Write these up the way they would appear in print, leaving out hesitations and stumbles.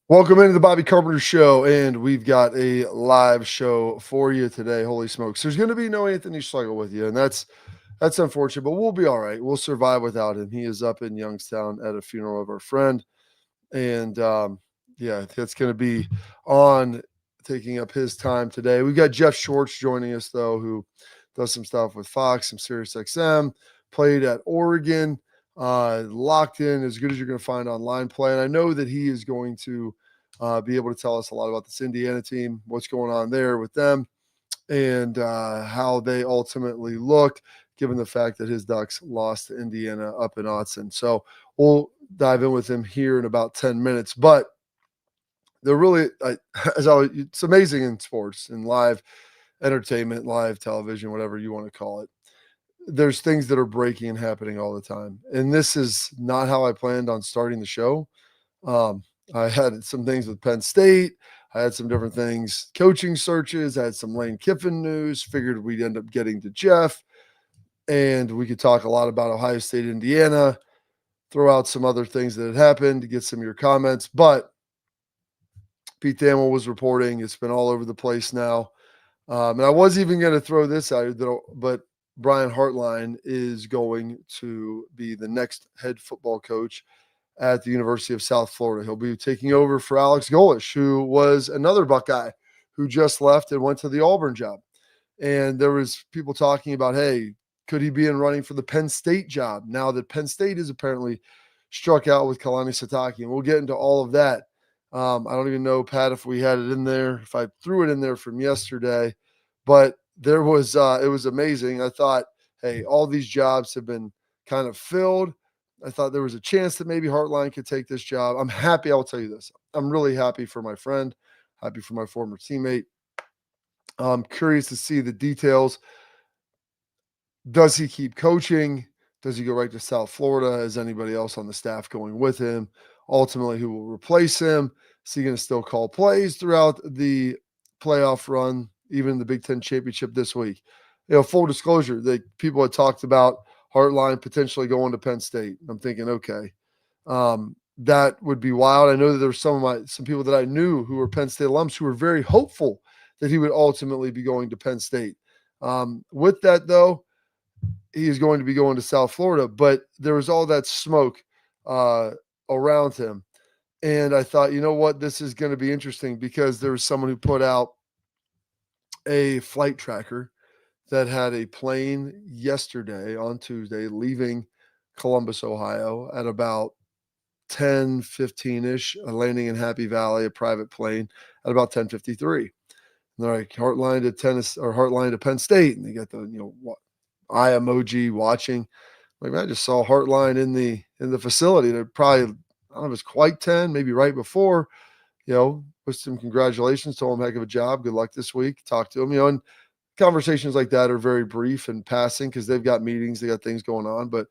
Welcome into the Bobby Carpenter Show, and we've got a live show for you today. Holy smokes. There's going to be no Anthony Schlegel with you, and that's unfortunate, but we'll be all right. We'll survive without him. He is up in Youngstown at a funeral of our friend, and yeah, that's going to be on taking up his time today. We've got Jeff Shorts joining us, though, who does some stuff with Fox, some Sirius XM, played at Oregon, locked in, as good as you're going to find online play. And I know that he is going to be able to tell us a lot about this Indiana team, what's going on there with them, and how they ultimately look, given the fact that his Ducks lost to Indiana up in Autzen. So we'll dive in with him here in about 10 minutes. But they're really, as always, it's amazing in sports and live entertainment, live television, whatever you want to call it. There's things that are breaking and happening all the time. And this is not how I planned on starting the show. I had some things with Penn State. I had some different things, coaching searches. I had some Lane Kiffin news. Figured we'd end up getting to Jeff. And we could talk a lot about Ohio State, Indiana, throw out some other things that had happened to get some of your comments. But Pete Thamel was reporting. It's been all over the place now. And I was even going to throw this out, but Brian Hartline is going to be the next head football coach at the University of South Florida. He'll be taking over for Alex Golish, who was another Buckeye who just left and went to the Auburn job. And there was people talking about, hey, could he be in running for the Penn State job now that Penn State is apparently struck out with Kalani Sitake? And we'll get into all of that. I don't even know, Pat, if we had it in there, if I threw it in there from yesterday, but there was, it was amazing. I thought, hey, all these jobs have been kind of filled. I thought there was a chance that maybe Hartline could take this job. I'm happy. I'll tell you this. I'm really happy for my friend, happy for my former teammate. I'm curious to see the details. Does he keep coaching? Does he go right to South Florida? Is anybody else on the staff going with him? Ultimately, who will replace him? Is he going to still call plays throughout the playoff run, even the Big Ten championship this week? You know, full disclosure, that people had talked about Hartline potentially going to Penn State. I'm thinking, okay, that would be wild. I know that there were some people that I knew who were Penn State alums who were very hopeful that he would ultimately be going to Penn State. With that, though, he is going to be going to South Florida, but there was all that smoke around him. And I thought, you know what, this is going to be interesting because there was someone who put out a flight tracker that had a plane yesterday on Tuesday leaving Columbus, Ohio at about 10:15-ish, landing in Happy Valley, a private plane at about 10:53. And they're like, Heartline to tennis or Heartline to Penn State. And they got the, eye emoji watching. Like, man, I just saw Hartline in the facility. They're probably, I don't know if it's quite 10, maybe right before, with some congratulations, told him heck of a job. Good luck this week. Talk to him, and conversations like that are very brief and passing because they've got meetings, they got things going on. But,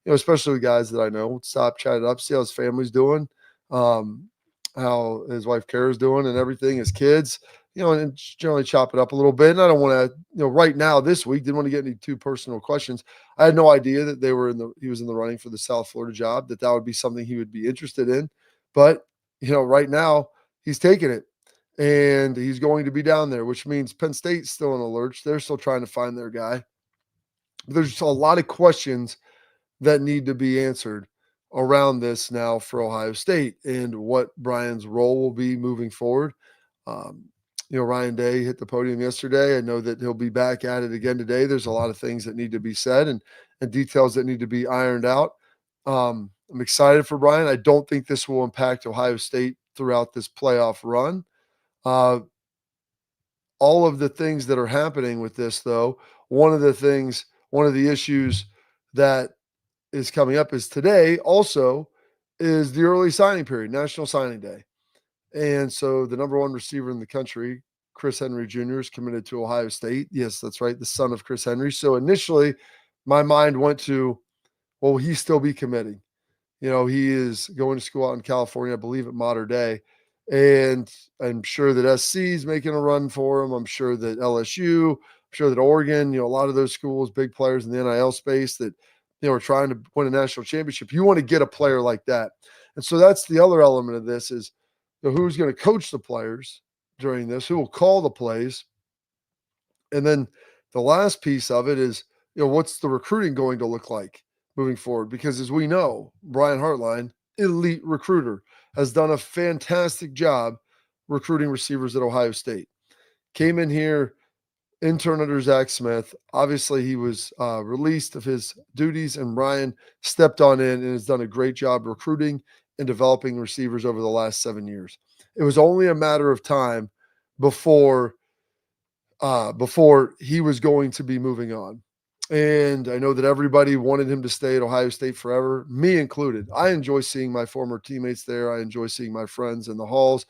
especially with guys that I know, stop, chat it up, see how his family's doing, how his wife Kara's doing and everything, his kids, and generally chop it up a little bit. And I don't want to, right now this week, didn't want to get any too personal questions. I had no idea that he was in the running for the South Florida job, that would be something he would be interested in. But, right now he's taking it and he's going to be down there, which means Penn State's still in a lurch. They're still trying to find their guy. But there's just a lot of questions that need to be answered around this now for Ohio State and what Brian's role will be moving forward. Ryan Day hit the podium yesterday. I know that he'll be back at it again today. There's a lot of things that need to be said and details that need to be ironed out. I'm excited for Brian. I don't think this will impact Ohio State throughout this playoff run. All of the things that are happening with this, though, one of the issues that is coming up is today also is the early signing period, National Signing Day. And so the number one receiver in the country, Chris Henry Jr., is committed to Ohio State. Yes, that's right, the son of Chris Henry. So initially my mind went to, well, will he still be committing? He is going to school out in California, I believe at Mater Dei. And I'm sure that SC is making a run for him. I'm sure that LSU, I'm sure that Oregon, a lot of those schools, big players in the NIL space that, are trying to win a national championship. You want to get a player like that. And so that's the other element of this is who's going to coach the players during this, who will call the plays. And then the last piece of it is, what's the recruiting going to look like moving forward? Because as we know, Brian Hartline, elite recruiter, has done a fantastic job recruiting receivers at Ohio State. Came in here, intern under Zach Smith. Obviously, he was released of his duties, and Brian stepped on in and has done a great job recruiting and developing receivers over the last 7 years. It was only a matter of time before he was going to be moving on. And I know that everybody wanted him to stay at Ohio State forever, me included. I enjoy seeing my former teammates there. I enjoy seeing my friends in the halls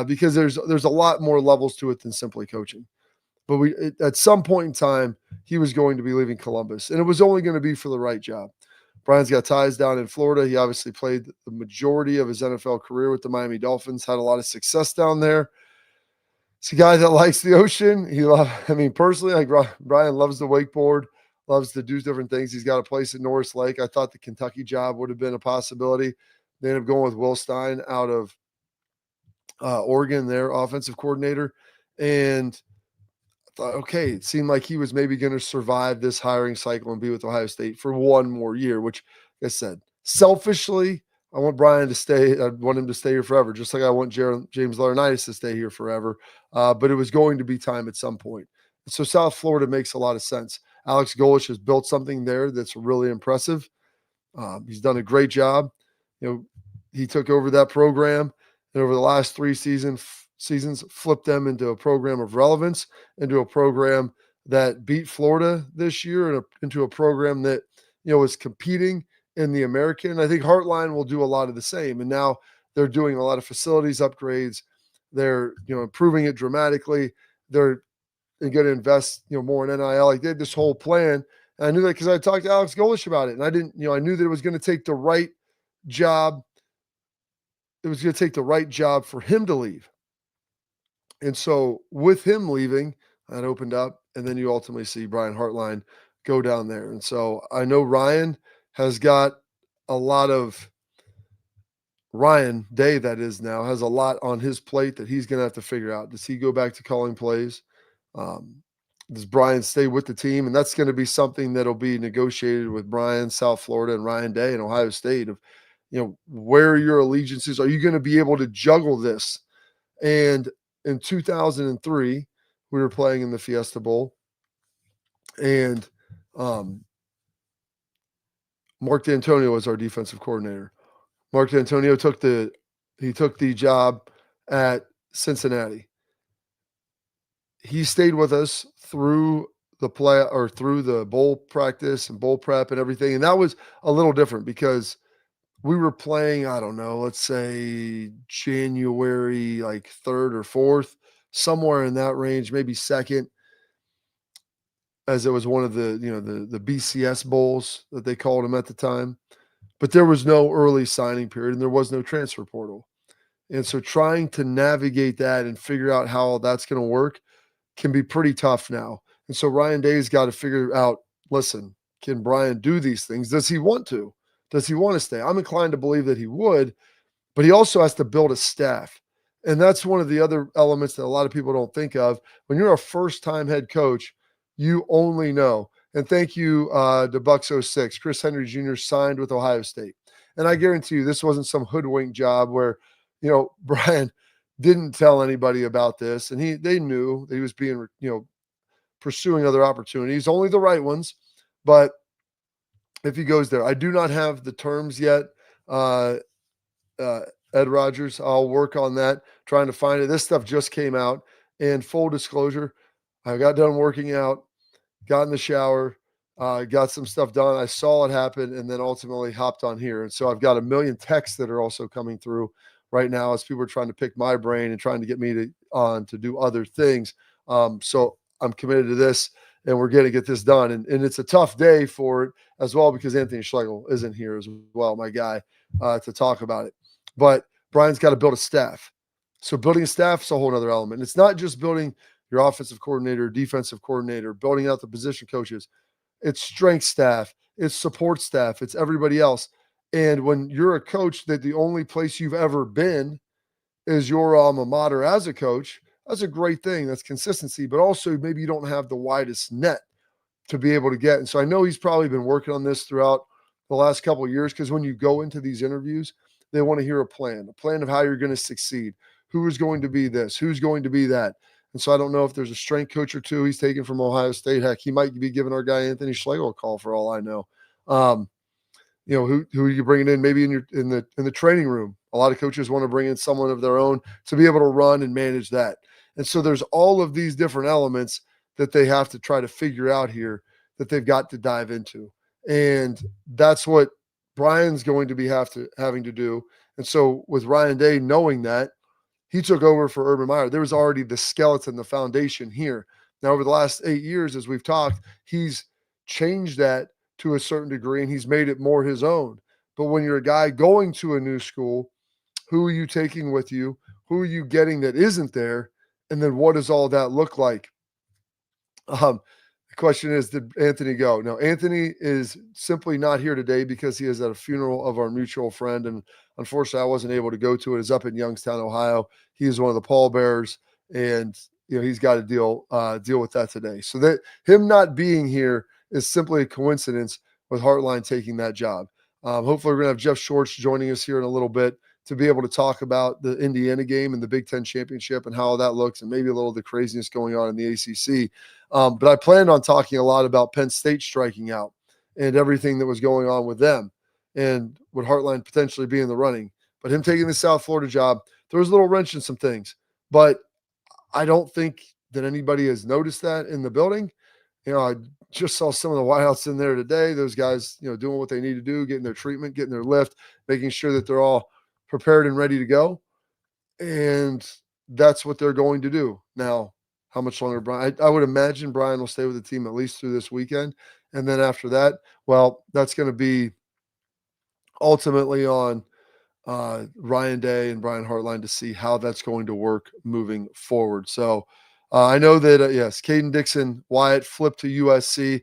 because there's a lot more levels to it than simply coaching. But at some point in time, he was going to be leaving Columbus, and it was only going to be for the right job. Brian's got ties down in Florida. He obviously played the majority of his NFL career with the Miami Dolphins, had a lot of success down there. He's a guy that likes the ocean. Personally, Brian loves the wakeboard, loves to do different things. He's got a place in Norris Lake. I thought the Kentucky job would have been a possibility. They ended up going with Will Stein out of Oregon, their offensive coordinator. And I thought, okay, it seemed like he was maybe going to survive this hiring cycle and be with Ohio State for one more year, which, like I said, selfishly, I want Brian to stay. I want him to stay here forever, just like I want James Laurinaitis to stay here forever. But it was going to be time at some point. So South Florida makes a lot of sense. Alex Golesh has built something there that's really impressive. He's done a great job. He took over that program, and over the last 3 seasons, flipped them into a program of relevance, into a program that beat Florida this year, and into a program that was competing in the American. I think Hartline will do a lot of the same. And now they're doing a lot of facilities upgrades. They're improving it dramatically. They're going to invest more in NIL. Like they had this whole plan. And I knew that because I talked to Alex Golesh about it. And I knew that it was going to take the right job. It was going to take the right job for him to leave. And so with him leaving, that opened up. And then you ultimately see Brian Hartline go down there. And so I know Ryan has got a lot of Ryan Day, that is now, has a lot on his plate that he's going to have to figure out. Does he go back to calling plays? Does Brian stay with the team? And that's going to be something that'll be negotiated with Brian, South Florida, and Ryan Day and Ohio State of, where your allegiances. Are you going to be able to juggle this? And in 2003, we were playing in the Fiesta Bowl, and Mark D'Antonio was our defensive coordinator. Mark D'Antonio took the job at Cincinnati. He stayed with us through the bowl practice and bowl prep and everything. And that was a little different because we were playing, I don't know, let's say January 3rd or 4th, somewhere in that range, maybe 2nd, as it was one of the BCS bowls that they called them at the time. But there was no early signing period and there was no transfer portal. And so trying to navigate that and figure out how that's going to work can be pretty tough now. And so Ryan Day's got to figure out, listen, can Brian do these things? Does he want to? Does he want to stay? I'm inclined to believe that he would, but he also has to build a staff. And that's one of the other elements that a lot of people don't think of. When you're a first-time head coach, you only know. And thank you to Bucks 06. Chris Henry Jr. signed with Ohio State. And I guarantee you this wasn't some hoodwink job where, Brian didn't tell anybody about this. And they knew that he was being, pursuing other opportunities, only the right ones. But if he goes there, I do not have the terms yet. Ed Rogers, I'll work on that, trying to find it. This stuff just came out. And full disclosure, I got done working out, got in the shower, got some stuff done. I saw it happen and then ultimately hopped on here. And so I've got a million texts that are also coming through right now as people are trying to pick my brain and trying to get me to do other things. So I'm committed to this and we're going to get this done. And it's a tough day for it as well because Anthony Schlegel isn't here as well, my guy, to talk about it. But Brian's got to build a staff. So building a staff is a whole other element. It's not just building your offensive coordinator, defensive coordinator, building out the position coaches. It's strength staff. It's support staff. It's everybody else. And when you're a coach that the only place you've ever been is your alma mater as a coach, that's a great thing. That's consistency, but also maybe you don't have the widest net to be able to get. And so I know he's probably been working on this throughout the last couple of years, because when you go into these interviews, they want to hear a plan of how you're going to succeed, who is going to be this, who's going to be that. And so I don't know if there's a strength coach or two he's taken from Ohio State. Heck, he might be giving our guy Anthony Schlegel a call for all I know. Who are you bringing in maybe in the training room? A lot of coaches want to bring in someone of their own to be able to run and manage that. And so there's all of these different elements that they have to try to figure out here that they've got to dive into. And that's what Brian's going to be having to do. And so with Ryan Day knowing that, he took over for Urban Meyer. There was already the skeleton, the foundation here. Now, over the last 8 years, as we've talked, he's changed that to a certain degree, and he's made it more his own. But when you're a guy going to a new school, who are you taking with you? Who are you getting that isn't there? And then what does all that look like? The question is, did Anthony go? No, Anthony is simply not here today because he is at a funeral of our mutual friend. And unfortunately, I wasn't able to go to it. It's up in Youngstown, Ohio. He is one of the pallbearers, and he's got to deal with that today. So that him not being here is simply a coincidence with Hartline taking that job. Hopefully, we're going to have Jeff Shorts joining us here in a little bit to be able to talk about the Indiana game and the Big Ten championship and how that looks, and maybe a little of the craziness going on in the ACC. But I planned on talking a lot about Penn State striking out and everything that was going on with them, and would Hartline potentially be in the running. But him taking the South Florida job, there was a little wrench in some things. But I don't think that anybody has noticed that in the building. I just saw some of the wideouts in there today. Those guys, doing what they need to do, getting their treatment, getting their lift, making sure that they're all prepared and ready to go. And that's what they're going to do. Now, how much longer Brian? I would imagine Brian will stay with the team at least through this weekend. And then after that, well, that's going to be ultimately on Ryan Day and Brian Hartline to see how that's going to work moving forward. So I know that, yes, Caden Dixon Wyatt flipped to USC,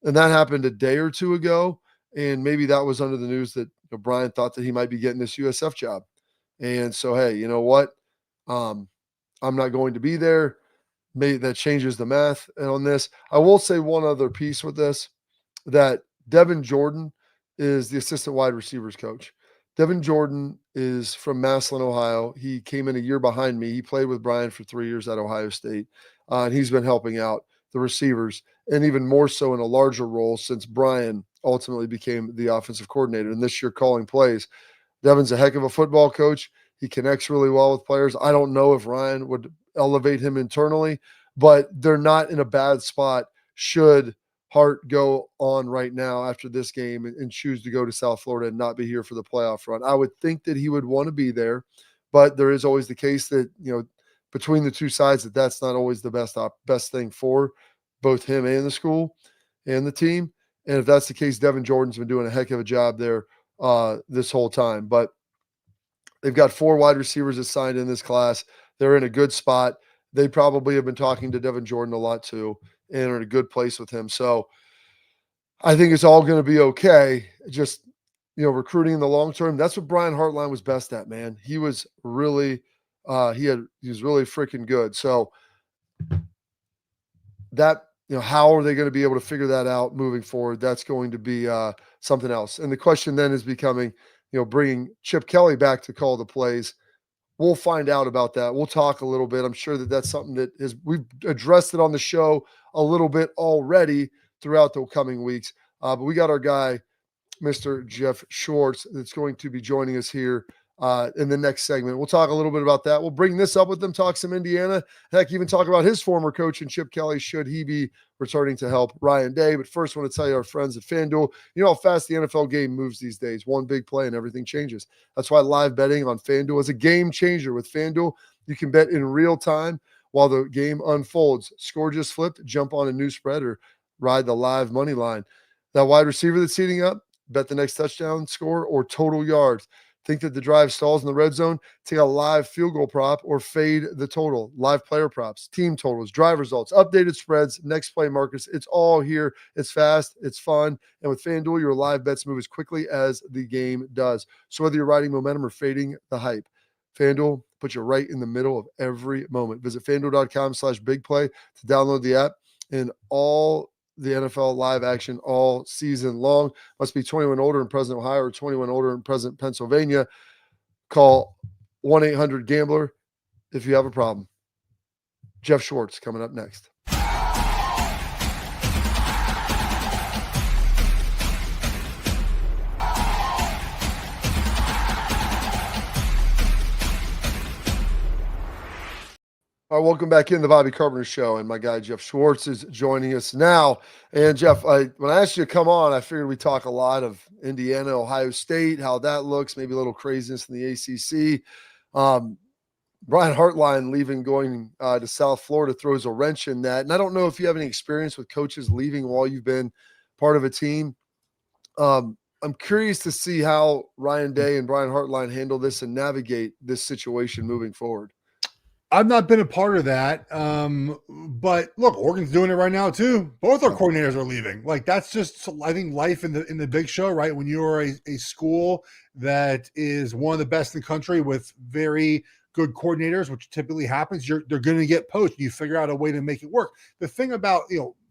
and that happened a day or two ago. And maybe that was under the news that Brian thought that he might be getting this USF job. And so, hey, you know what? I'm not going to be there. Maybe that changes the math on this. I will say one other piece with this, that Devin Jordan is the assistant wide receivers coach. Devin Jordan is from Massillon, Ohio. He came in a year behind me. He played with Brian for 3 years at Ohio State, and he's been helping out the receivers, and even more so in a larger role since Brian ultimately became the offensive coordinator, and this year calling plays. Devin's a heck of a football coach. He connects really well with players. I don't know if Ryan would elevate him internally, but they're not in a bad spot should Hart go on right now after this game and choose to go to South Florida and not be here for the playoff run. I would think that he would want to be there, but there is always the case that, between the two sides, that's not always the best thing for both him and the school and the team. And if that's the case, Devin Jordan's been doing a heck of a job there this whole time. But they've got 4 wide receivers assigned in this class. They're in a good spot. They probably have been talking to Devin Jordan a lot too, and are in a good place with him. So I think it's all going to be okay. Just, recruiting in the long term. That's what Brian Hartline was best at, man. He was really, he was really freaking good. So that, how are they going to be able to figure that out moving forward? That's going to be something else. And the question then is becoming, bringing Chip Kelly back to call the plays. We'll find out about that. We'll talk a little bit. I'm sure that that's something that we've addressed it on the show a little bit already throughout the coming weeks. But we got our guy, Mr. Jeff Schwartz, that's going to be joining us here in the next segment. We'll talk a little bit about that. We'll bring this up with them, talk some Indiana, heck, even talk about his former coach and Chip Kelly, should he be returning to help Ryan Day. But first, I want to tell you, our friends at FanDuel, you know how fast the NFL game moves these days. One big play and everything changes. That's why live betting on FanDuel is a game changer. With FanDuel, you can bet in real time while the game unfolds. Score just flipped, jump on a new spread, or ride the live money line. That wide receiver that's heating up, bet the next touchdown score or total yards. Think that the drive stalls in the red zone? Take a live field goal prop or fade the total. Live player props, team totals, drive results, updated spreads, next play markers. It's all here. It's fast. It's fun. And with FanDuel, your live bets move as quickly as the game does. So whether you're riding momentum or fading the hype, FanDuel puts you right in the middle of every moment. Visit FanDuel.com/bigplay to download the app and all the NFL live action all season long. Must be 21 older and present Ohio or 21 older and present Pennsylvania. Call 1-800-GAMBLER if you have a problem. Jeff Schwartz coming up next. All right, welcome back in the Bobby Carpenter Show, and my guy Jeff Schwartz is joining us now. And Jeff, when I asked you to come on, I figured we'd talk a lot of Indiana, Ohio State, how that looks, maybe a little craziness in the ACC. Brian Hartline leaving, going to South Florida throws a wrench in that. And I don't know if you have any experience with coaches leaving while you've been part of a team. I'm curious to see how Ryan Day and Brian Hartline handle this and navigate this situation moving forward. I've not been a part of that. But look, Oregon's doing it right now too. Both our coordinators are leaving. Like, that's just, I think, life in the big show, right? When you are a school that is one of the best in the country with very good coordinators, which typically happens, they're going to get poached. You figure out a way to make it work. The thing about,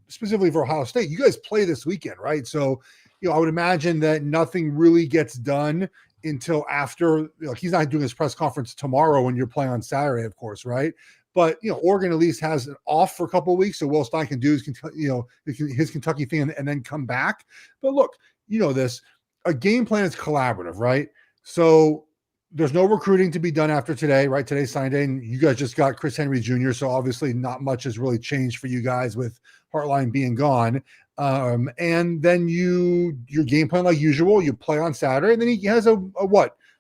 specifically for Ohio State, you guys play this weekend, right? So, I would imagine that nothing really gets done until after, he's not doing his press conference tomorrow when you're playing on Saturday, of course, right? But, Oregon at least has an off for a couple of weeks, so Will Stein can do his Kentucky thing and then come back. But look, this, a game plan is collaborative, right? So there's no recruiting to be done after today, right? Today's signing day, and you guys just got Chris Henry Jr., so obviously not much has really changed for you guys with Hartline being gone. And then your game plan like usual, you play on Saturday, and then he has a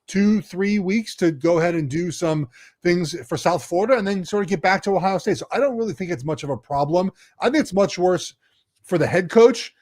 2-3 weeks to go ahead and do some things for South Florida and then sort of get back to Ohio State. So I don't really think it's much of a problem. I think it's much worse for the head coach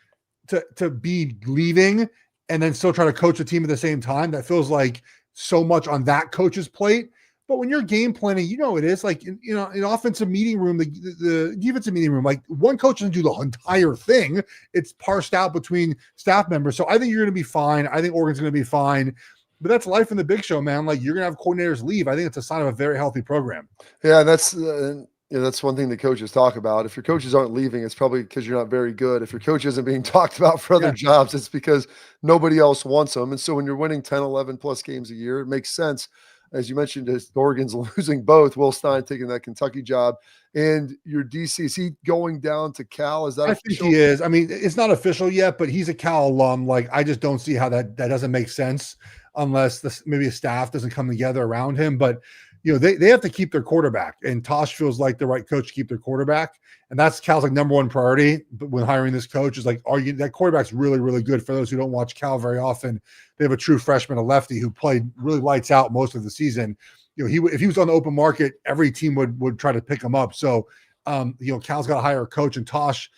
to be leaving and then still try to coach a team at the same time. That feels like so much on that coach's plate. But when you're game planning, it is like, in offensive meeting room, the defensive meeting room, like one coach doesn't do the entire thing. It's parsed out between staff members. So I think you're going to be fine. I think Oregon's going to be fine. But that's life in the big show, man. Like, you're going to have coordinators leave. I think it's a sign of a very healthy program. Yeah, that's one thing that coaches talk about. If your coaches aren't leaving, it's probably because you're not very good. If your coach isn't being talked about for other jobs, it's because nobody else wants them. And so when you're winning 10, 11 plus games a year, it makes sense. As you mentioned, Oregon's losing both. Will Stein taking that Kentucky job, and your DC, is he going down to Cal? Is that official? I think he is. I mean, it's not official yet, but he's a Cal alum. Like, I just don't see how that doesn't make sense unless maybe a staff doesn't come together around him. But they have to keep their quarterback, and Tosh feels like the right coach to keep their quarterback, and that's Cal's like number one priority. But when hiring this coach, is like, that quarterback's really, really good. For those who don't watch Cal very often, they have a true freshman, a lefty, who played really lights out most of the season. If he was on the open market, every team would try to pick him up. So, Cal's got to hire a coach, and Tosh,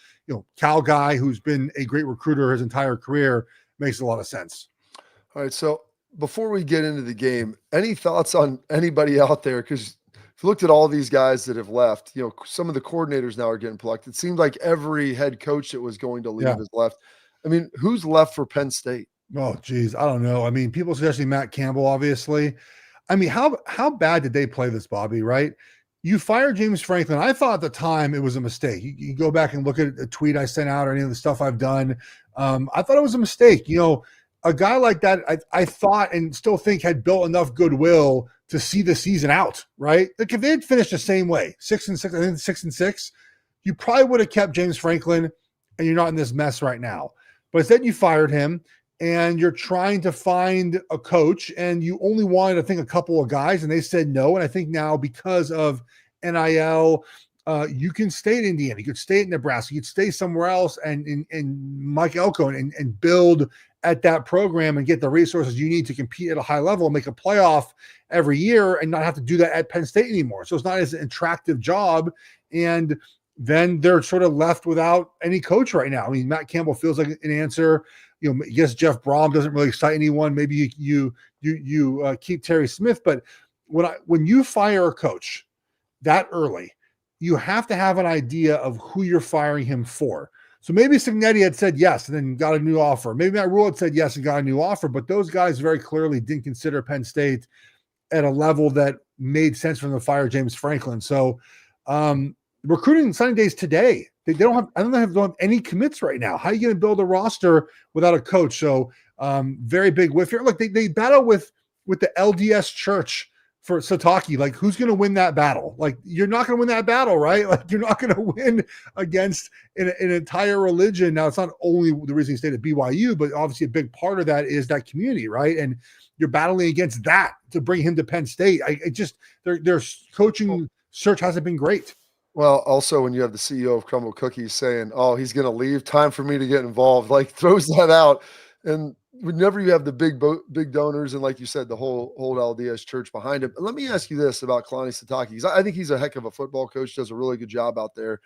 Cal guy who's been a great recruiter his entire career, makes a lot of sense. All right, so before we get into the game, any thoughts on anybody out there? Because if you looked at all these guys that have left, some of the coordinators now are getting plucked. It seemed like every head coach that was going to leave has left. I mean, who's left for Penn State? Oh, geez, I don't know. I mean, people suggesting Matt Campbell, obviously. I mean, how bad did they play this, Bobby, right? You fired James Franklin. I thought at the time it was a mistake. You go back and look at a tweet I sent out or any of the stuff I've done. I thought it was a mistake. A guy like that, I thought and still think had built enough goodwill to see the season out, right? Like, if they had finished the same way, 6-6, I think 6-6, you probably would have kept James Franklin, and you're not in this mess right now. But instead, you fired him, and you're trying to find a coach, and you only wanted, I think, a couple of guys, and they said no. And I think now, because of NIL, you can stay in Indiana, you could stay in Nebraska, you could stay somewhere else, and Mike Elko and build at that program and get the resources you need to compete at a high level and make a playoff every year, and not have to do that at Penn State anymore. So it's not as an attractive job. And then they're sort of left without any coach right now. I mean, Matt Campbell feels like an answer. I guess Jeff Brom doesn't really excite anyone. Maybe you keep Terry Smith, but when you fire a coach that early, you have to have an idea of who you're firing him for. So maybe Signetti had said yes and then got a new offer. Maybe Matt Rule had said yes and got a new offer, but those guys very clearly didn't consider Penn State at a level that made sense for them to fire James Franklin. So recruiting signing days today. They don't have, I don't have any commits right now. How are you going to build a roster without a coach? So very big whiff here. Look, they battle with the LDS Church for Sataki. Like, who's going to win that battle? Like, you're not going to win that battle, right? Like, you're not going to win against an entire religion. Now, it's not only the reason he stayed at BYU, but obviously a big part of that is that community, right? And you're battling against that to bring him to Penn State. Their coaching search hasn't been great. Well, also when you have the CEO of Crumble Cookies saying, "Oh, he's going to leave. Time for me to get involved," like throws that out. And whenever you have the big donors and, like you said, the whole LDS church behind it. But let me ask you this about Kalani Sitake, because I think he's a heck of a football coach. Does a really good job out there.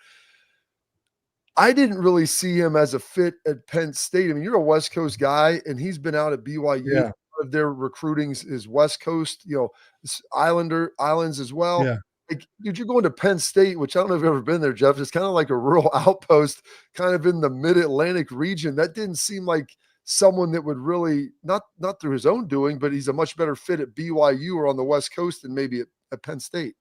I didn't really see him as a fit at Penn State. I mean, you're a West Coast guy, and he's been out at BYU. Yeah. Of their recruiting is West Coast, islands as well. Yeah. Like, dude, you're going to Penn State, which I don't know if you've ever been there, Jeff. It's kind of like a rural outpost, kind of in the Mid-Atlantic region. That didn't seem like someone that would really, not through his own doing, but he's a much better fit at BYU or on the West Coast than maybe at Penn State.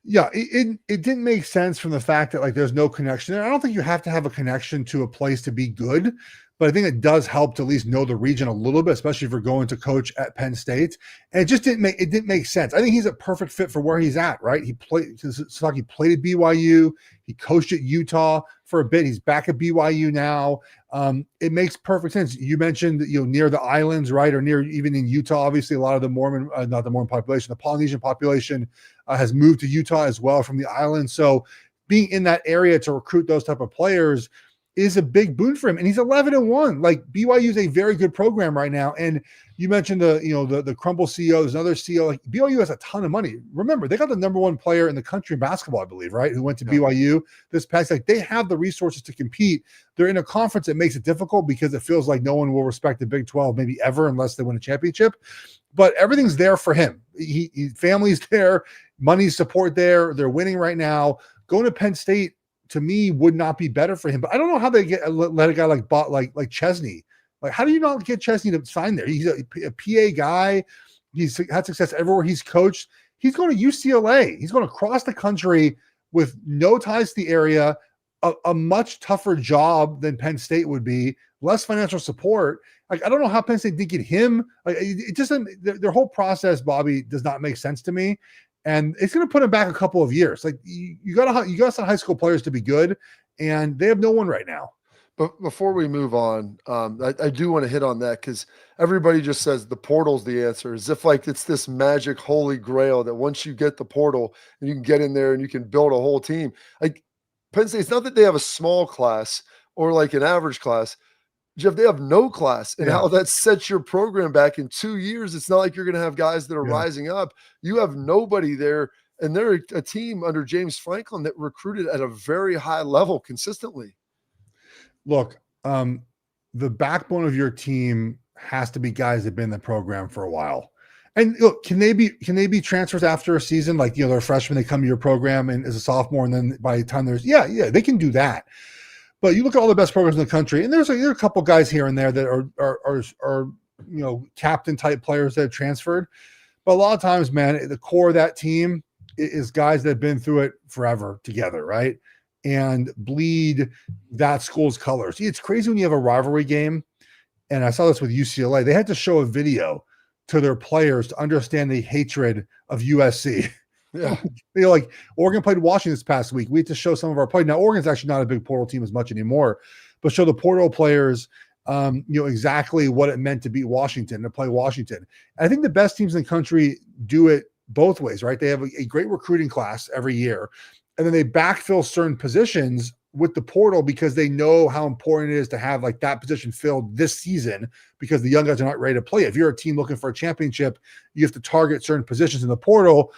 Yeah, it didn't make sense from the fact that, like, there's no connection there. I don't think you have to have a connection to a place to be good, but I think it does help to at least know the region a little bit, especially if you're going to coach at Penn State. And it just didn't make sense. I think he's a perfect fit for where he's at, right? He played at BYU, he coached at Utah for a bit. He's back at BYU now. It makes perfect sense. You mentioned, near the islands, right? Or near, even in Utah, obviously a lot of the Mormon, not the Mormon population, the Polynesian population has moved to Utah as well from the island. So being in that area to recruit those type of players is a big boon for him. And he's 11-1. Like, BYU is a very good program right now. And you mentioned the Crumble CEO. There's another CEO. Like, BYU has a ton of money. Remember, they got the number one player in the country in basketball, I believe, right? Who went to BYU this past. Like, they have the resources to compete. They're in a conference that makes it difficult because it feels like no one will respect the Big 12 maybe ever unless they win a championship. But everything's there for him. He family's there, money support there. They're winning right now. Going to Penn State, to me, would not be better for him. But I don't know how they let a guy like Chesney. Like, how do you not get Chesney to sign there? He's a PA guy. He's had success everywhere he's coached. He's going to UCLA. He's going to cross the country with no ties to the area, a much tougher job than Penn State would be, less financial support. Like, I don't know how Penn State did get him. Like, it just, their whole process, Bobby, does not make sense to me. And it's going to put him back a couple of years. Like, you got some high school players to be good, and they have no one right now. But before we move on, I do want to hit on that, because everybody just says the portal's the answer, as if like it's this magic holy grail that once you get the portal and you can get in there and you can build a whole team. Like, Penn State, it's not that they have a small class or like an average class. Jeff, they have no class, and how that sets your program back in 2 years. It's not like you're going to have guys that are rising up. You have nobody there, and they're a team under James Franklin that recruited at a very high level consistently. Look, the backbone of your team has to be guys that have been in the program for a while. And look, can they be transfers after a season? Like, they're freshmen, they come to your program and as a sophomore, and then by the time they can do that. But you look at all the best programs in the country, and there are a couple guys here and there that are captain type players that have transferred. But a lot of times, man, the core of that team is guys that have been through it forever together, right? And bleed that school's colors. It's crazy when you have a rivalry game, and I saw this with UCLA. They had to show a video to their players to understand the hatred of USC. Yeah. Like, Oregon played Washington this past week. We had to show some of our play. Now, Oregon's actually not a big portal team as much anymore, but show the portal players, exactly what it meant to beat Washington, to play Washington. And I think the best teams in the country do it both ways, right? They have a great recruiting class every year, and then they backfill certain positions with the portal because they know how important it is to have like that position filled this season, because the young guys are not ready to play. If you're a team looking for a championship, you have to target certain positions in the portal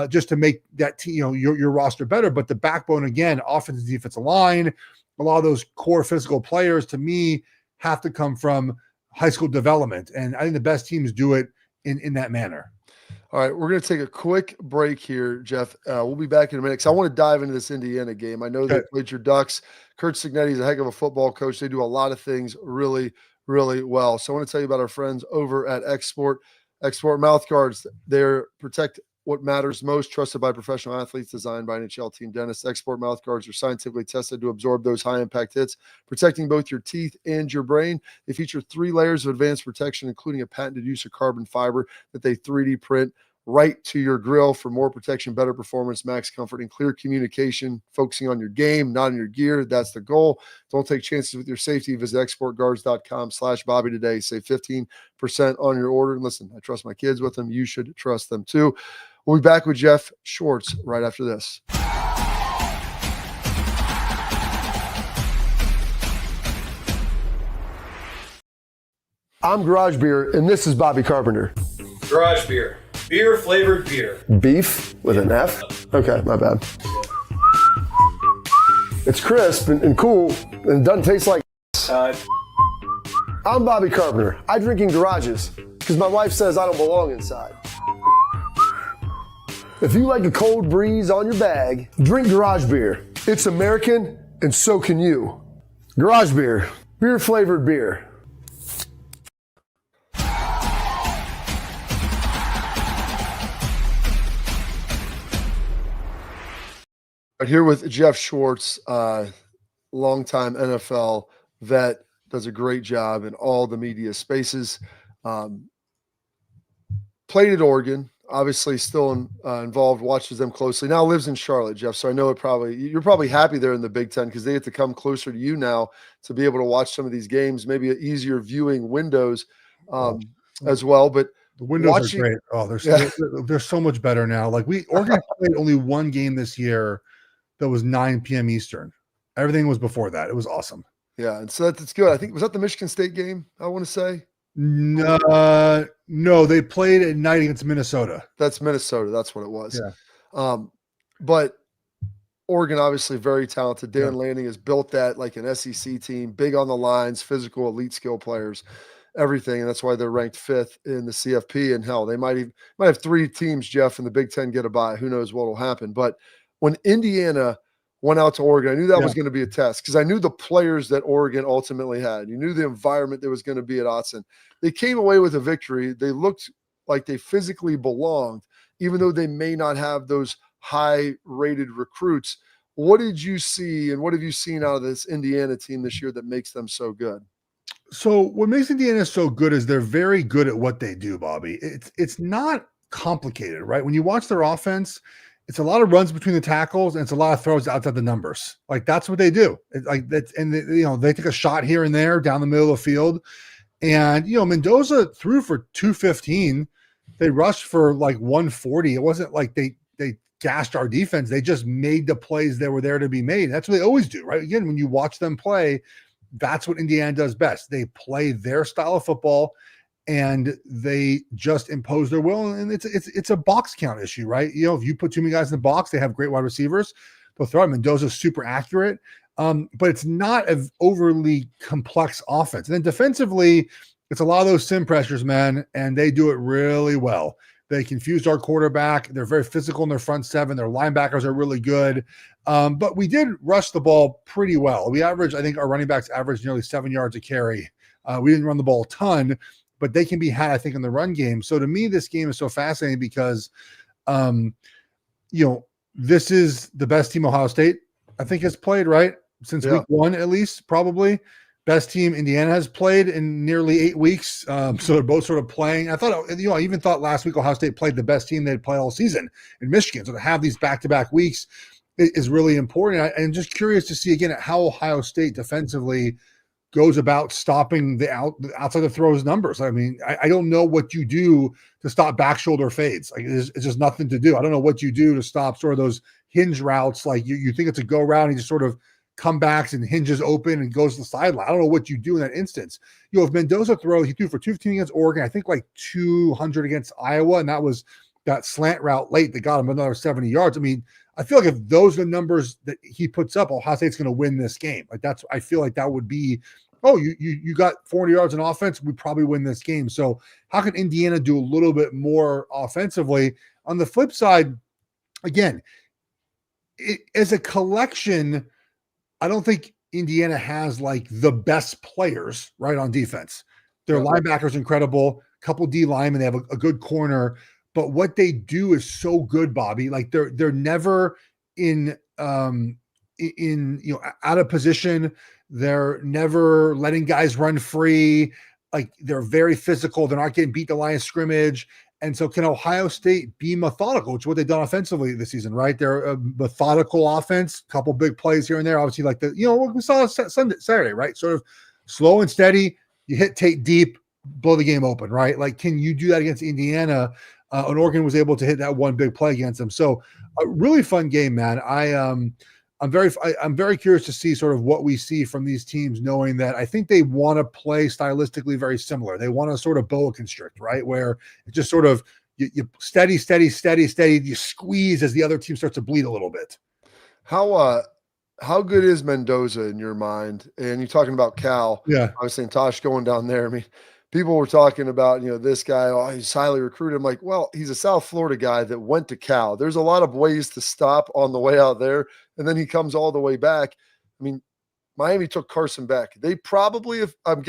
just to make that team, your roster better. But the backbone, again, offense and defensive line, a lot of those core physical players, to me, have to come from high school development. And I think the best teams do it in that manner. All right, we're going to take a quick break here, Jeff. We'll be back in a minute, because I want to dive into this Indiana game. I know they played your Ducks. Kurt Cignetti is a heck of a football coach. They do a lot of things really, really well. So I want to tell you about our friends over at Export. Export mouth guards. They protect what matters most, trusted by professional athletes, designed by NHL team dentists. Export mouth guards are scientifically tested to absorb those high-impact hits, protecting both your teeth and your brain. They feature 3 layers of advanced protection, including a patented use of carbon fiber that they 3D print right to your grill for more protection, better performance, max comfort, and clear communication, focusing on your game, not on your gear. That's the goal. Don't take chances with your safety. Visit exportguards.com/Bobby today. Save 15% on your order. And listen, I trust my kids with them. You should trust them too. We'll be back with Jeff Schwartz right after this. I'm Garage Beer, and this is Bobby Carpenter. Garage Beer. Beer-flavored beer. Beef with an F? Okay, my bad. It's crisp and cool, and it doesn't taste like I'm Bobby Carpenter. I drink in garages because my wife says I don't belong inside. If you like a cold breeze on your bag, drink Garage Beer. It's American, and so can you. Garage Beer. Beer-flavored beer. Here with Jeff Schwartz, longtime NFL vet, does a great job in all the media spaces. Played at Oregon, obviously still involved, watches them closely. Now lives in Charlotte, Jeff. So I know you're probably happy there in the Big Ten because they get to come closer to you now to be able to watch some of these games, maybe easier viewing windows as well. But the windows are great. Oh, they're so much better now. Like Oregon played only one game this year that was 9 p.m. Eastern. Everything was before that. It was awesome. Yeah, and so that's good. I think, was that the Michigan State game, I want to say? No, they played at night against Minnesota. That's Minnesota. That's what it was. Yeah. But Oregon, obviously very talented. Dan Lanning has built that like an SEC team, big on the lines, physical, elite skill players, everything. And that's why they're ranked 5th in the CFP. And hell, they might have 3 teams, Jeff, in the Big Ten get a bye. Who knows what will happen. But when Indiana went out to Oregon, I knew that was going to be a test because I knew the players that Oregon ultimately had. You knew the environment that was going to be at Autzen. They came away with a victory. They looked like they physically belonged, even though they may not have those high-rated recruits. What did you see, and what have you seen out of this Indiana team this year that makes them so good? So what makes Indiana so good is they're very good at what they do, Bobby. It's not complicated, right? When you watch their offense, it's a lot of runs between the tackles and it's a lot of throws outside the numbers. Like that's what they do. They take a shot here and there down the middle of the field. And Mendoza threw for 215. They rushed for like 140. It wasn't like they gashed our defense. They just made the plays that were there to be made. That's what they always do, right? Again, when you watch them play, that's what Indiana does best. They play their style of football and they just impose their will. And it's a box count issue, right? If you put too many guys in the box, they have great wide receivers. They'll throw it. Mendoza's super accurate. But it's not an overly complex offense. And then defensively, it's a lot of those sim pressures, man, and they do it really well. They confused our quarterback. They're very physical in their front 7. Their linebackers are really good. But we did rush the ball pretty well. I think our running backs averaged nearly 7 yards a carry. We didn't run the ball a ton, but they can be had, I think, in the run game. So to me, this game is so fascinating because, this is the best team Ohio State, I think, has played, right? Since week 1, at least, probably. Best team Indiana has played in nearly 8 weeks. So they're both sort of playing. I even thought last week Ohio State played the best team they'd play all season in Michigan. So to have these back-to-back weeks is really important. I'm just curious to see, again, how Ohio State defensively goes about stopping the outside the throws numbers. I mean, I don't know what you do to stop back shoulder fades. Like it's just nothing to do. I don't know what you do to stop sort of those hinge routes. Like you think it's a go route and you just sort of come backs and hinges open and goes to the sideline. I don't know what you do in that instance. If Mendoza throws, he threw for 215 against Oregon, I think like 200 against Iowa, and that was that slant route late that got him another 70 yards. I mean, I feel like if those are the numbers that he puts up, Ohio State's going to win this game. Like I feel like that would be, you got 40 yards in offense, we probably win this game. So how can Indiana do a little bit more offensively? On the flip side, again, as a collection, I don't think Indiana has like the best players right on defense. Their linebackers incredible. couple D linemen, they have a good corner, but what they do is so good, Bobby. Like they're never in out of position. They're never letting guys run free. Like they're very physical. They're not getting beat the line of scrimmage. And so can Ohio State be methodical, which is what they've done offensively this season, right? They're a methodical offense, couple big plays here and there. Obviously, like we saw Saturday, right? Sort of slow and steady. You hit Tate deep, blow the game open, right? Like, can you do that against Indiana? And Oregon was able to hit that one big play against them. So a really fun game, man. I'm very curious to see sort of what we see from these teams, knowing that I think they want to play stylistically very similar. They want to sort of boa constrict, right? Where it just sort of you steady, you squeeze as the other team starts to bleed a little bit. How good is Mendoza in your mind? And you're talking about Cal. Yeah. I was saying Tosh going down there. I mean, people were talking about, this guy, he's highly recruited. I'm like, well, he's a South Florida guy that went to Cal. There's a lot of ways to stop on the way out there. And then he comes all the way back. I mean, Miami took Carson back. They probably, if I'm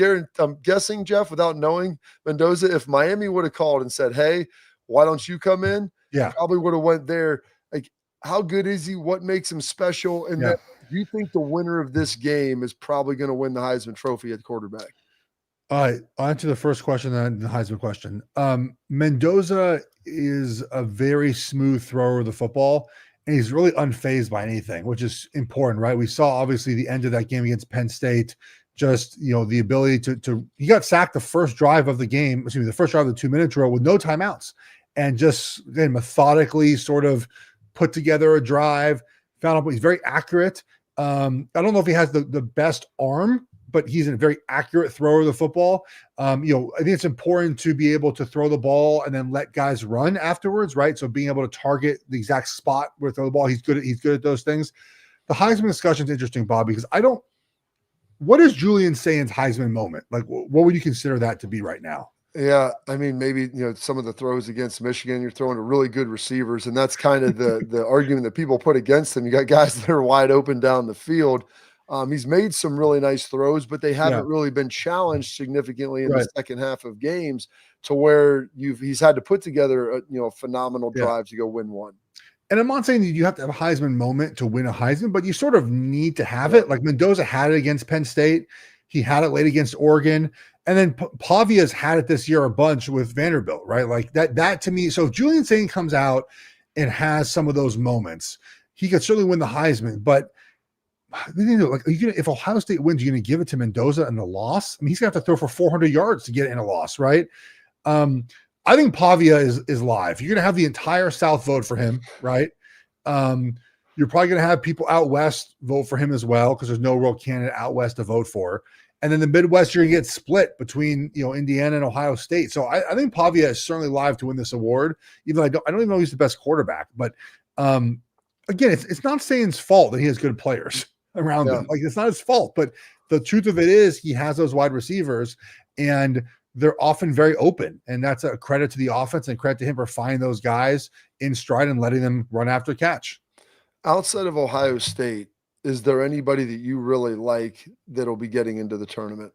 guessing, Jeff, without knowing Mendoza, if Miami would have called and said, hey, why don't you come in? Yeah. Probably would have went there. Like, how good is he? What makes him special? And then, do you think the winner of this game is probably going to win the Heisman Trophy at quarterback? All right, I'll answer the first question, then the Heisman question. Mendoza is a very smooth thrower of the football, and he's really unfazed by anything, which is important, right? We saw obviously the end of that game against Penn State, just the ability to he got sacked the first drive of the game, the first drive of the 2-minute drill with no timeouts, and just then methodically sort of put together a drive. Found out he's very accurate. I don't know if he has the best arm, but he's a very accurate thrower of the football. I think it's important to be able to throw the ball and then let guys run afterwards, right? So being able to target the exact spot where throw the ball, he's good at those things. The Heisman discussion is interesting, Bob, because what is Julian Saint's Heisman moment? Like, what would you consider that to be right now? Yeah, I mean, maybe some of the throws against Michigan, you're throwing to really good receivers, and that's kind of the argument that people put against him. You got guys that are wide open down the field. He's made some really nice throws, but they haven't really been challenged significantly in the second half of games to where he's had to put together a phenomenal drive to go win one. And I'm not saying that you have to have a Heisman moment to win a Heisman, but you sort of need to have it. Like Mendoza had it against Penn State. He had it late against Oregon. And then Pavia's had it this year a bunch with Vanderbilt, right? Like that to me. So if Julian Saint comes out and has some of those moments, he could certainly win the Heisman. But if Ohio State wins, you're going to give it to Mendoza in the loss? I mean, he's going to have to throw for 400 yards to get it in a loss, right? I think Pavia is live. You're going to have the entire South vote for him, right? You're probably going to have people out West vote for him as well because there's no real candidate out West to vote for. And then the Midwest, you're going to get split between Indiana and Ohio State. So I think Pavia is certainly live to win this award, even though I don't even know he's the best quarterback. But again, it's not Saint's fault that he has good players around him. Like, it's not his fault. But the truth of it is he has those wide receivers, and they're often very open. And that's a credit to the offense and credit to him for finding those guys in stride and letting them run after catch. Outside of Ohio State, is there anybody that you really like that'll be getting into the tournament?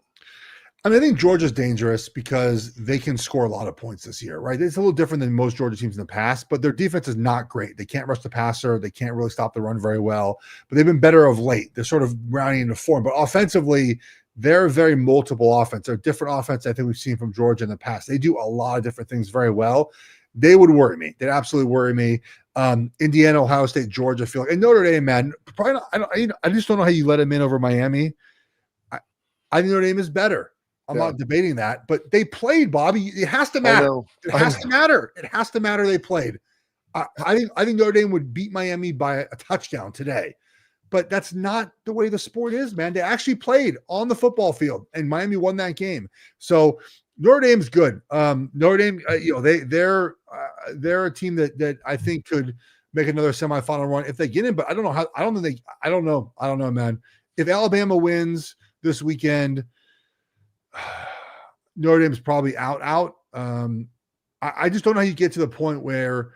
I mean, I think Georgia's dangerous because they can score a lot of points this year, right? It's a little different than most Georgia teams in the past, but their defense is not great. They can't rush the passer. They can't really stop the run very well, but they've been better of late. They're sort of rounding into form, but offensively, they're very multiple offense. They're different offense I think we've seen from Georgia in the past. They do a lot of different things very well. They would worry me. They'd absolutely worry me. Indiana, Ohio State, Georgia, feel like, and Notre Dame, man, probably not, I just don't know how you let them in over Miami. I think Notre Dame is better. I'm not debating that, but they played, Bobby. It has to matter. It has to matter. It has to matter. They played. I think Notre Dame would beat Miami by a touchdown today, but that's not the way the sport is, man. They actually played on the football field, and Miami won that game. So Notre Dame's good. Notre Dame, they're a team that I think could make another semifinal run if they get in, but I don't know how. I don't know, man. If Alabama wins this weekend, Notre Dame's probably out. I just don't know how you get to the point where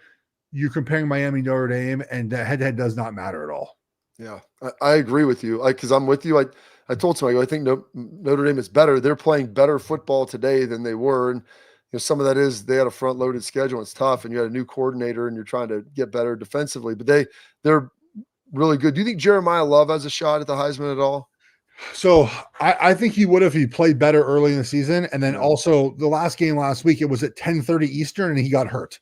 you're comparing Miami, Notre Dame, and that head-to-head does not matter at all. Yeah, I agree with you. Because I'm with you. I told somebody, I think Notre Dame is better. They're playing better football today than they were. And, some of that is they had a front loaded schedule. It's tough, and you had a new coordinator, and you're trying to get better defensively. But they're really good. Do you think Jeremiah Love has a shot at the Heisman at all? So I think he would if he played better early in the season. And then also the last game last week, it was at 10:30 Eastern and he got hurt.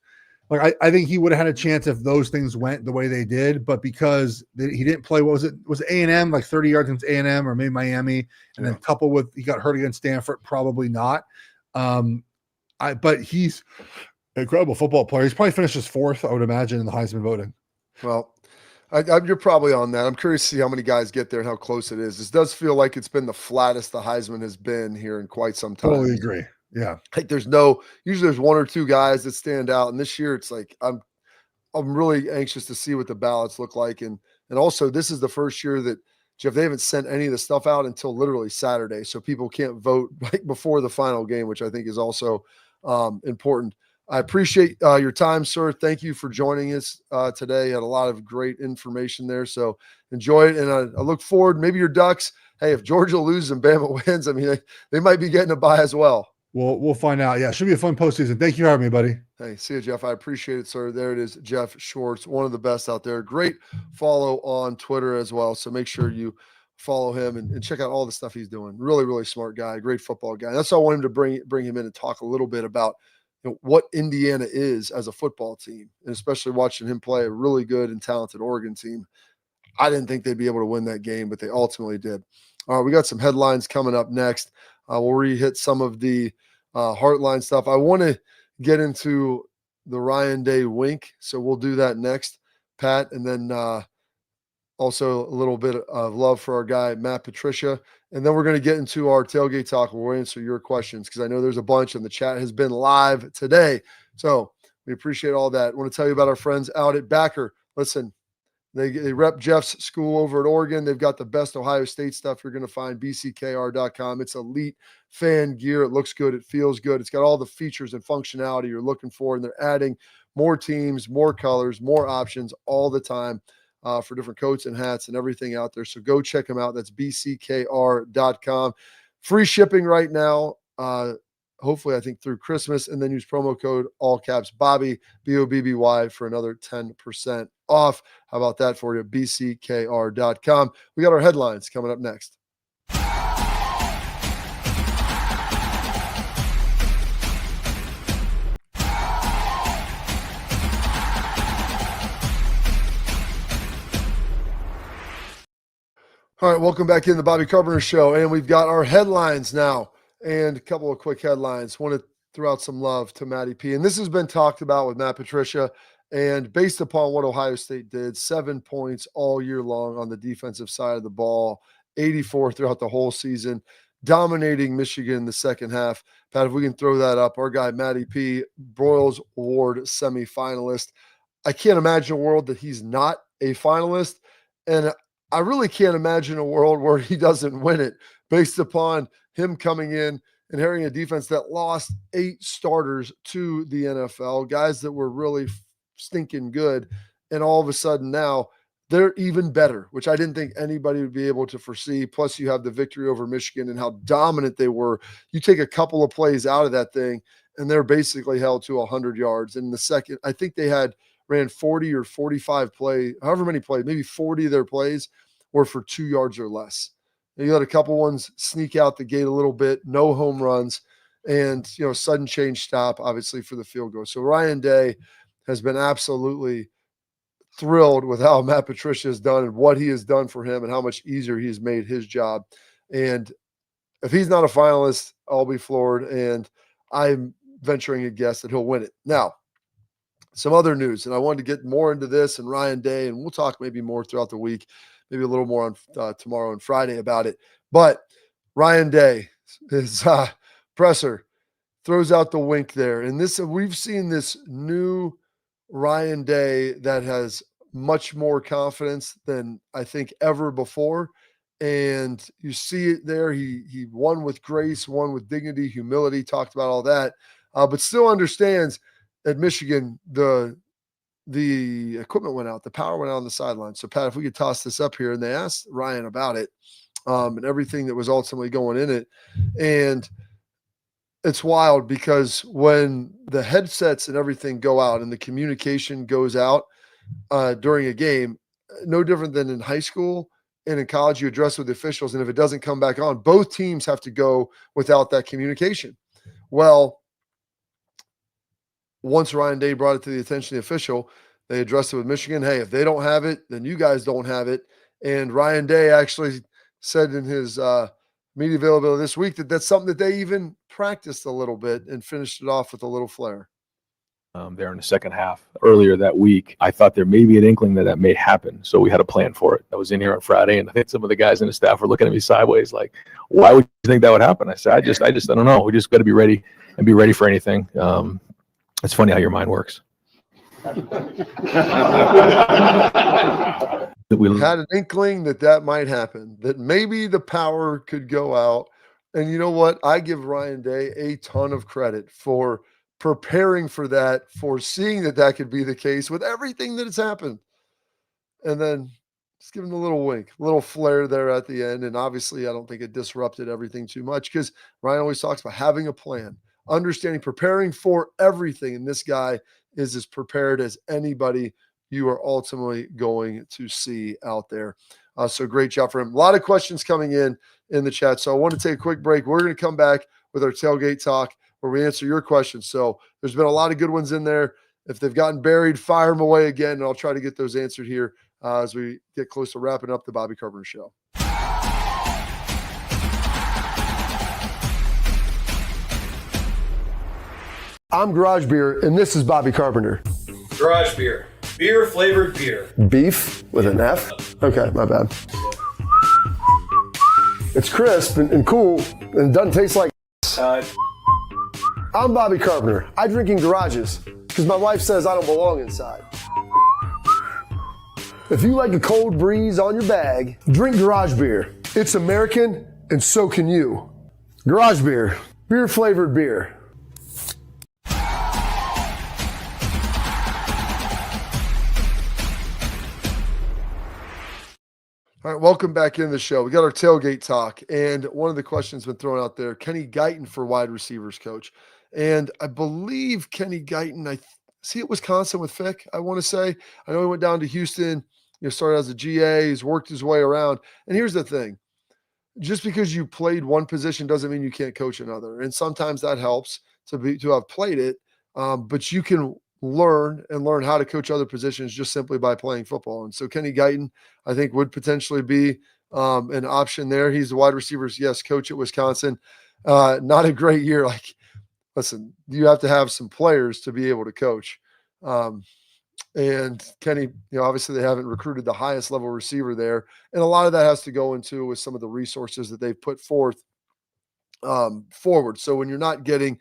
Like I think he would have had a chance if those things went the way they did, but because he didn't play, what was it? Was A&M like 30 yards against A&M or maybe Miami, and then coupled with he got hurt against Stanford, probably not. But he's an incredible football player. He's probably finished his fourth, I would imagine, in the Heisman voting. Well, you're probably on that. I'm curious to see how many guys get there and how close it is. This does feel like it's been the flattest the Heisman has been here in quite some time. Totally agree. Yeah. Like usually there's one or two guys that stand out. And this year it's like, I'm really anxious to see what the ballots look like. And also this is the first year that, Jeff, they haven't sent any of the stuff out until literally Saturday. So people can't vote right before the final game, which I think is also important. I appreciate your time, sir. Thank you for joining us today. You had a lot of great information there. So enjoy it. And I look forward, maybe your Ducks. Hey, if Georgia loses and Bama wins, I mean, they might be getting a bye as well. We'll find out. Yeah, it should be a fun postseason. Thank you for having me, buddy. Hey, see you, Jeff. I appreciate it, sir. There it is, Jeff Schwartz, one of the best out there. Great follow on Twitter as well. So make sure you follow him and check out all the stuff he's doing. Really, really smart guy, great football guy. That's why I wanted him to bring him in and talk a little bit about what Indiana is as a football team, and especially watching him play a really good and talented Oregon team. I didn't think they'd be able to win that game, but they ultimately did. All right, we got some headlines coming up next. We'll re-hit some of the Hartline stuff. I want to get into the Ryan Day wink, so we'll do that next, Pat, and then also a little bit of love for our guy, Matt Patricia. And then we're going to get into our tailgate talk. We'll answer your questions because I know there's a bunch and the chat has been live today. So we appreciate all that. I want to tell you about our friends out at Backer. Listen, they rep Jeff's school over at Oregon. They've got the best Ohio State stuff you're going to find, bckr.com. It's elite fan gear. It looks good. It feels good. It's got all the features and functionality you're looking for, and they're adding more teams, more colors, more options all the time. For different coats and hats and everything out there. So go check them out. That's bckr.com. Free shipping right now. Hopefully, I think through Christmas, and then use promo code all caps Bobby, BOBBY, for another 10% off. How about that for you? bckr.com. We got our headlines coming up next. All right, welcome back in the Bobby Carpenter Show, and we've got our headlines now, and a couple of quick headlines. Want to throw out some love to Matty P, and this has been talked about with Matt Patricia, and based upon what Ohio State did, 7 points all year long on the defensive side of the ball, 84 throughout the whole season, dominating Michigan in the second half. Pat, if we can throw that up, our guy Matty P, Broyles Award semifinalist. I can't imagine a world that he's not a finalist, and I really can't imagine a world where he doesn't win it based upon him coming in and having a defense that lost 8 starters to the NFL, guys that were really stinking good. And all of a sudden now they're even better, which I didn't think anybody would be able to foresee. Plus you have the victory over Michigan and how dominant they were. You take a couple of plays out of that thing and they're basically held to 100 yards. And the second, I think they ran 40 or 45 play, however many plays, maybe 40 of their plays were for 2 yards or less. And you had a couple ones sneak out the gate a little bit, no home runs, and sudden change stop, obviously, for the field goal. So Ryan Day has been absolutely thrilled with how Matt Patricia has done and what he has done for him and how much easier he has made his job. And if he's not a finalist, I'll be floored, and I'm venturing a guess that he'll win it. Now, some other news, and I wanted to get more into this and Ryan Day, and we'll talk maybe more throughout the week, maybe a little more on tomorrow and Friday about it. But Ryan Day, his presser, throws out the wink there. And we've seen this new Ryan Day that has much more confidence than I think ever before. And you see it there. He won with grace, won with dignity, humility, talked about all that, but still understands at Michigan, the equipment went out, the power went out on the sideline. So, Pat, if we could toss this up here, and they asked Ryan about it and everything that was ultimately going in it. And it's wild because when the headsets and everything go out and the communication goes out during a game, no different than in high school and in college, you address with the officials. And if it doesn't come back on, both teams have to go without that communication. Well, once Ryan Day brought it to the attention of the official, they addressed it with Michigan. Hey, if they don't have it, then you guys don't have it. And Ryan Day actually said in his media availability this week that that's something that they even practiced a little bit and finished it off with a little flair. There in the second half earlier that week, I thought there may be an inkling that may happen. So we had a plan for it. I was in here on Friday, and I think some of the guys in the staff were looking at me sideways like, why would you think that would happen? I said, I don't know. We just got to be ready and be ready for anything. It's funny how your mind works. We had an inkling that might happen, that maybe the power could go out. And you know what? I give Ryan Day a ton of credit for preparing for that, for seeing that could be the case with everything that has happened. And then just give him a little wink, a little flair there at the end. And obviously, I don't think it disrupted everything too much because Ryan always talks about having a plan, understanding, preparing for everything. And this guy is as prepared as anybody you are ultimately going to see out there. So great job for him. A lot of questions coming in the chat. So I want to take a quick break. We're going to come back with our tailgate talk where we answer your questions. So there's been a lot of good ones in there. If they've gotten buried, fire them away again, and I'll try to get those answered here as we get close to wrapping up the Bobby Carpenter Show. I'm Garage Beer, and this is Bobby Carpenter. Garage Beer. Beer flavored beer. Beef with an F? Okay, my bad. It's crisp and cool, and doesn't taste like I'm Bobby Carpenter. I drink in garages because my wife says I don't belong inside. If you like a cold breeze on your bag, drink Garage Beer. It's American, and so can you. Garage Beer. Beer flavored beer. All right, welcome back in the show. We got our tailgate talk, and one of the questions been thrown out there, Kenny Guyton for wide receivers coach. And I believe Kenny Guyton, I see at Wisconsin with Fick, I want to say. I know he went down to Houston, started as a GA, he's worked his way around. And here's the thing. Just because you played one position doesn't mean you can't coach another. And sometimes that helps to have played it, but you can learn how to coach other positions just simply by playing football. And so Kenny Guyton, I think, would potentially be an option there. He's the wide receivers, yes, coach at Wisconsin. Not a great year. Like, listen, you have to have some players to be able to coach. And Kenny, obviously they haven't recruited the highest level receiver there. And a lot of that has to go into with some of the resources that they've put forth forward. So when you're not getting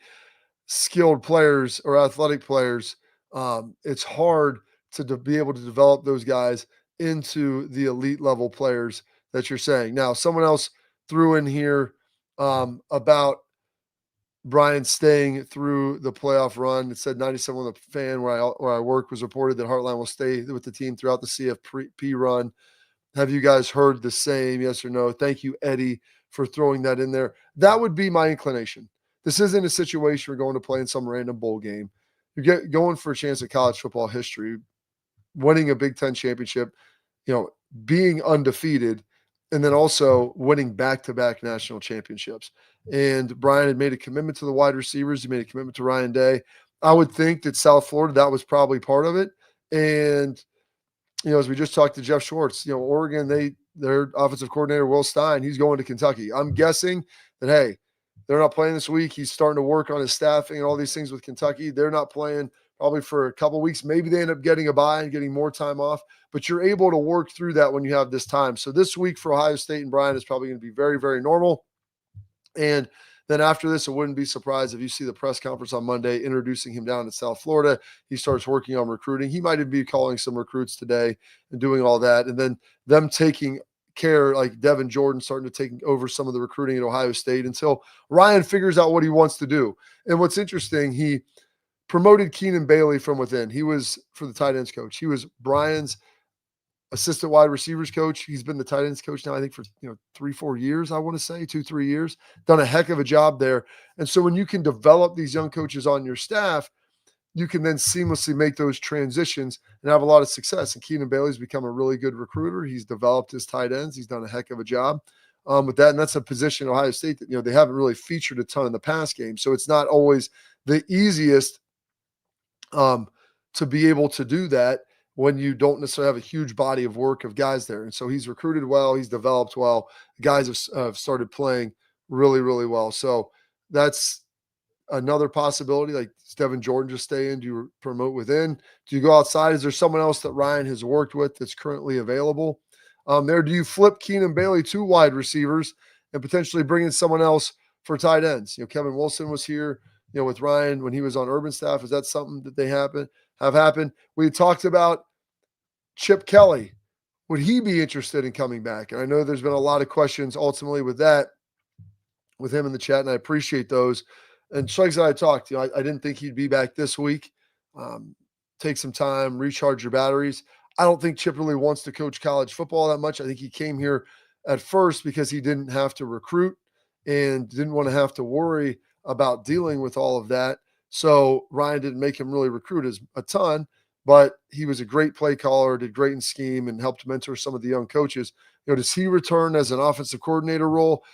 skilled players or athletic players, it's hard to be able to develop those guys into the elite level players that you're saying. Now, someone else threw in here about Brian staying through the playoff run. It said 97 on the fan where I work was reported that Hartline will stay with the team throughout the CFP run. Have you guys heard the same? Yes or no? Thank you, Eddie, for throwing that in there. That would be my inclination. This isn't a situation we're going to play in some random bowl game. You're going for a chance at college football history, winning a Big Ten championship, being undefeated, and then also winning back-to-back national championships. And Brian had made a commitment to the wide receivers. He made a commitment to Ryan Day. I would think that South Florida, that was probably part of it. And, as we just talked to Jeff Schwartz, Oregon, their offensive coordinator, Will Stein, he's going to Kentucky. I'm guessing that, hey, they're not playing this week. He's starting to work on his staffing and all these things with Kentucky. They're not playing probably for a couple of weeks. Maybe they end up getting a bye and getting more time off, but you're able to work through that when you have this time. So this week for Ohio State and Brian is probably going to be very, very normal. And then after this, I wouldn't be surprised if you see the press conference on Monday introducing him down to South Florida. He starts working on recruiting. He might even be calling some recruits today and doing all that. And then them taking care, like Devin Jordan starting to take over some of the recruiting at Ohio State until Ryan figures out what he wants to do. And what's interesting, he promoted Keenan Bailey from within. He was, for the tight ends coach, he was Brian's assistant wide receivers coach. He's been the tight ends coach now, I think, for 3-4 years, I want to say 2-3 years. Done a heck of a job there. And so when you can develop these young coaches on your staff, you can then seamlessly make those transitions and have a lot of success. And Keenan Bailey's become a really good recruiter. He's developed his tight ends. He's done a heck of a job with that. And that's a position in Ohio State that, they haven't really featured a ton in the pass game. So it's not always the easiest to be able to do that when you don't necessarily have a huge body of work of guys there. And so he's recruited well. He's developed well. Guys have started playing really, really well. So that's another possibility. Like, does Devin Jordan just stay in? Do you promote within? Do you go outside? Is there someone else that Ryan has worked with that's currently available there? Do you flip Keenan Bailey to wide receivers and potentially bring in someone else for tight ends? Kevin Wilson was here, with Ryan when he was on Urban staff. Is that something that they have happened? We talked about Chip Kelly. Would he be interested in coming back? And I know there's been a lot of questions ultimately with that, with him in the chat, and I appreciate those. And Schleggs and I talked, I didn't think he'd be back this week. Take some time, recharge your batteries. I don't think Chip really wants to coach college football that much. I think he came here at first because he didn't have to recruit and didn't want to have to worry about dealing with all of that. So Ryan didn't make him really recruit a ton, but he was a great play caller, did great in scheme, and helped mentor some of the young coaches. Does he return as an offensive coordinator role?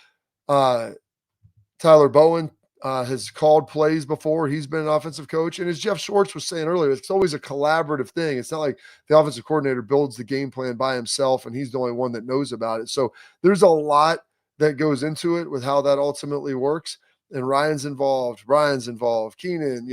Tyler Bowen has called plays before. He's been an offensive coach. And as Jeff Schwartz was saying earlier, it's always a collaborative thing. It's not like the offensive coordinator builds the game plan by himself and he's the only one that knows about it. So there's a lot that goes into it with how that ultimately works. And Ryan's involved, Keenan,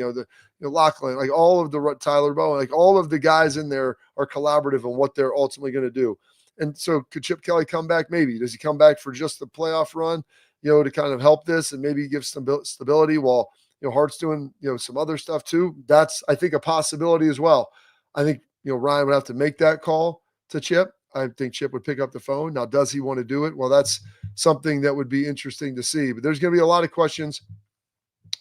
Lachlan, like all of the Tyler Bowen, like all of the guys in there are collaborative in what they're ultimately going to do. And so could Chip Kelly come back? Maybe. Does he come back for just the playoff run, to kind of help this and maybe give some stability while, Hart's doing, some other stuff too? That's, I think, a possibility as well. I think, Ryan would have to make that call to Chip. I think Chip would pick up the phone. Now, does he want to do it? Well, that's something that would be interesting to see. But there's going to be a lot of questions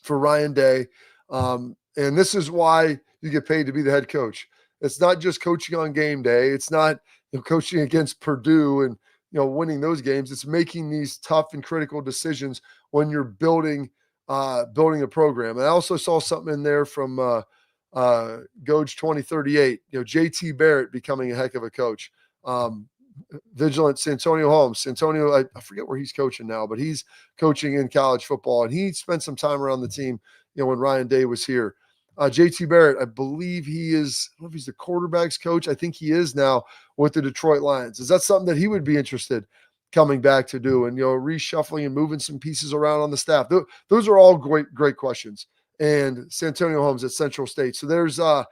for Ryan Day. And this is why you get paid to be the head coach. It's not just coaching on game day. It's not coaching against Purdue and winning those games. It's making these tough and critical decisions when you're building a program. And I also saw something in there from Goj 2038. JT Barrett becoming a heck of a coach. Vigilant Santonio Holmes. Santonio, I forget where he's coaching now, but he's coaching in college football, and he spent some time around the team, when Ryan Day was here. JT Barrett, I believe he is, I don't know if he's the quarterback's coach. I think he is now with the Detroit Lions. Is that something that he would be interested coming back to do and, reshuffling and moving some pieces around on the staff? Those are all great questions. And Santonio Holmes at Central State. So there's, does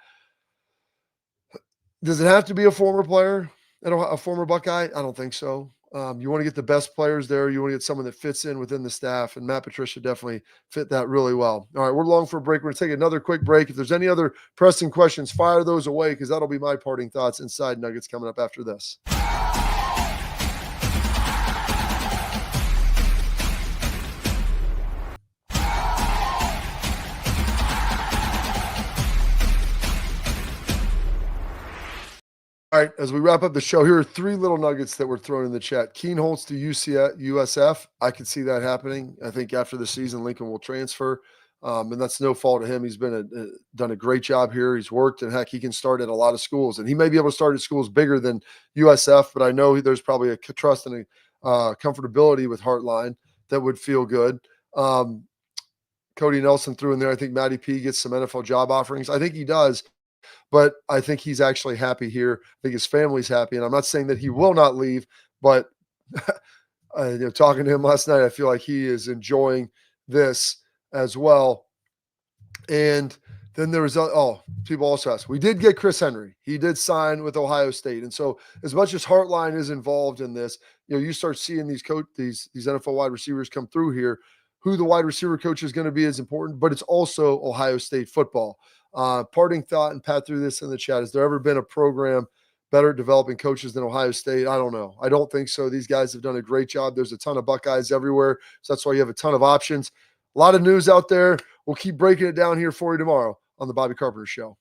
it have to be a former player? A former Buckeye? I don't think so. You want to get the best players there. You want to get someone that fits in within the staff, and Matt Patricia definitely fit that really well. All right, we're long for a break. We're going to take another quick break. If there's any other pressing questions, fire those away because that'll be my parting thoughts inside Nuggets coming up after this. All right, as we wrap up the show, here are three little nuggets that were thrown in the chat. Keen Holtz to USF. I could see that happening. I think after the season, Lincoln will transfer, and that's no fault of him. He's been done a great job here. He's worked, and heck, he can start at a lot of schools, and he may be able to start at schools bigger than USF, but I know there's probably a trust and a comfortability with Hartline that would feel good. Cody Nelson threw in there. I think Matty P gets some NFL job offerings. I think he does. But I think he's actually happy here. I think his family's happy. And I'm not saying that he will not leave, but talking to him last night, I feel like he is enjoying this as well. And then there was, people also ask, we did get Chris Henry. He did sign with Ohio State. And so as much as Hartline is involved in this, you start seeing these NFL wide receivers come through here. Who the wide receiver coach is going to be is important, but it's also Ohio State football. Parting thought, and Pat threw this in the chat. Has there ever been a program better at developing coaches than Ohio State? I don't know. I don't think so. These guys have done a great job. There's a ton of Buckeyes everywhere. So that's why you have a ton of options. A lot of news out there. We'll keep breaking it down here for you tomorrow on the Bobby Carpenter Show.